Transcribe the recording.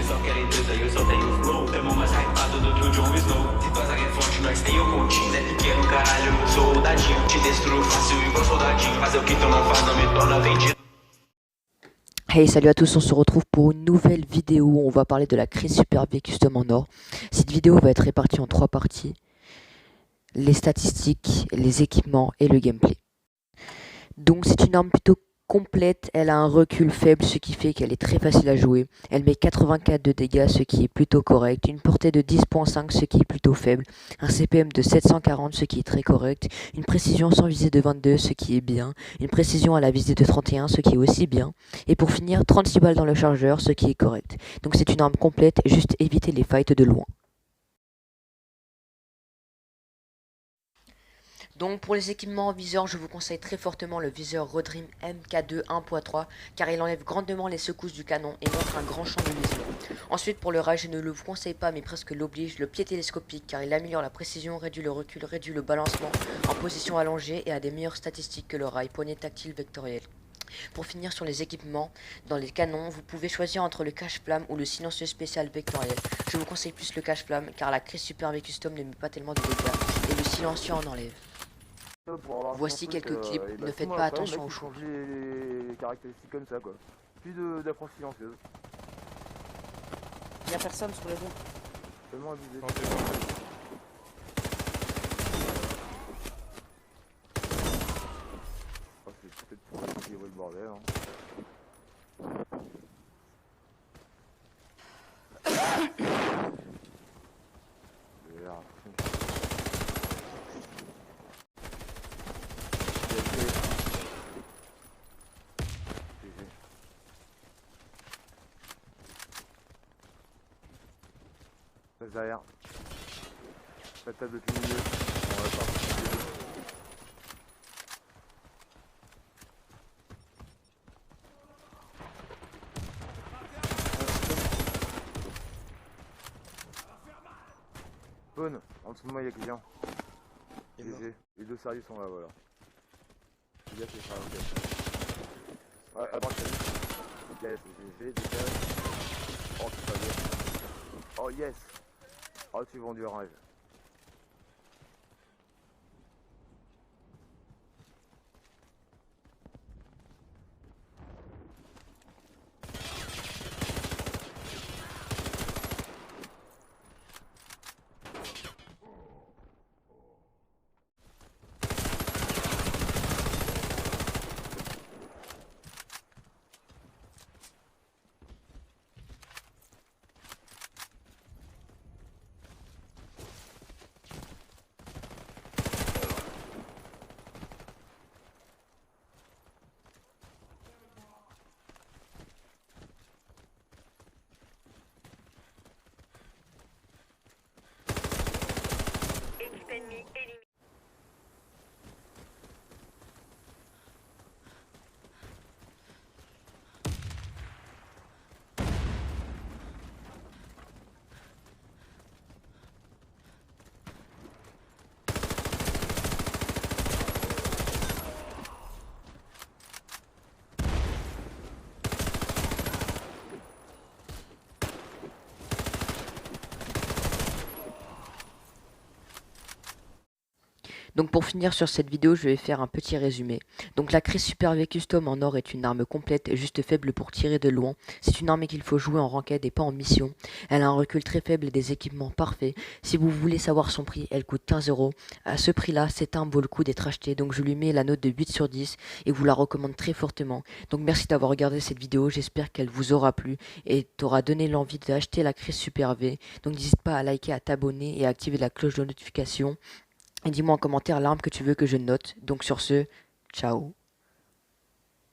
só querem treta, eu só tenho flow. Tamo mais hypado do que o Jon Snow. Se tua zaga é forte, nós tem o pontinho. É pequeno, caralho, eu sou soldadinho. Te destruo fácil igual soldadinho. Fazer o que tu não faz não me torna vendido. Hey, salut à tous, on se retrouve pour une nouvelle vidéo où on va parler de la Chris Super V Custom en or. Cette vidéo va être répartie en 3 parties, les statistiques, les équipements et le gameplay. Donc c'est une arme plutôt complète, elle a un recul faible, ce qui fait qu'elle est très facile à jouer. Elle met 84 de dégâts, ce qui est plutôt correct, une portée de 10.5, ce qui est plutôt faible, un CPM de 740, ce qui est très correct, une précision sans visée de 22, ce qui est bien, une précision à la visée de 31, ce qui est aussi bien, et pour finir, 36 balles dans le chargeur, ce qui est correct. Donc c'est une arme complète, juste éviter les fights de loin. Donc pour les équipements en viseur, je vous conseille très fortement le viseur Redream MK2 1.3 car il enlève grandement les secousses du canon et montre un grand champ de vision. Ensuite pour le rail, je ne le vous conseille pas mais presque l'oblige, le pied télescopique car il améliore la précision, réduit le recul, réduit le balancement en position allongée et a des meilleures statistiques que le rail, poignée tactile vectorielle. Pour finir sur les équipements, dans les canons, vous pouvez choisir entre le cache-flamme ou le silencieux spécial vectoriel. Je vous conseille plus le cache-flamme car la Chris Super V Custom ne met pas tellement de dégâts et le silencieux en enlève. Voici quelques clips, ne faites pas attention aux choses. Les caractéristiques comme ça quoi. Plus d'approche silencieuse. Y'a personne sur les deux. Seulement abusé. Oh, c'est peut-être pour ça qu'il y a le bordel. Hein. Derrière. La table du milieu. On va partir. Spawn, en dessous de moi il y a quelqu'un. Les deux sérieux sont là, voilà. Les gars, c'est ça, ok. Ouais, à droite, yes, GG, dégage. Oh, c'est pas bien. Oh, yes. Oh, tu vends du rêve. Ennemi éliminé. Donc pour finir sur cette vidéo, je vais faire un petit résumé. Donc la Chris Super V Custom en or est une arme complète, juste faible pour tirer de loin. C'est une arme qu'il faut jouer en ranked et pas en mission. Elle a un recul très faible et des équipements parfaits. Si vous voulez savoir son prix, elle coûte 15 €. À ce prix-là, cette arme vaut le coup d'être achetée. Donc je lui mets la note de 8 sur 10 et vous la recommande très fortement. Donc merci d'avoir regardé cette vidéo, j'espère qu'elle vous aura plu et t'aura donné l'envie d'acheter la Chris Super V. Donc n'hésite pas à liker, à t'abonner et à activer la cloche de notification. Et dis-moi en commentaire l'arme que tu veux que je note. Donc sur ce, ciao.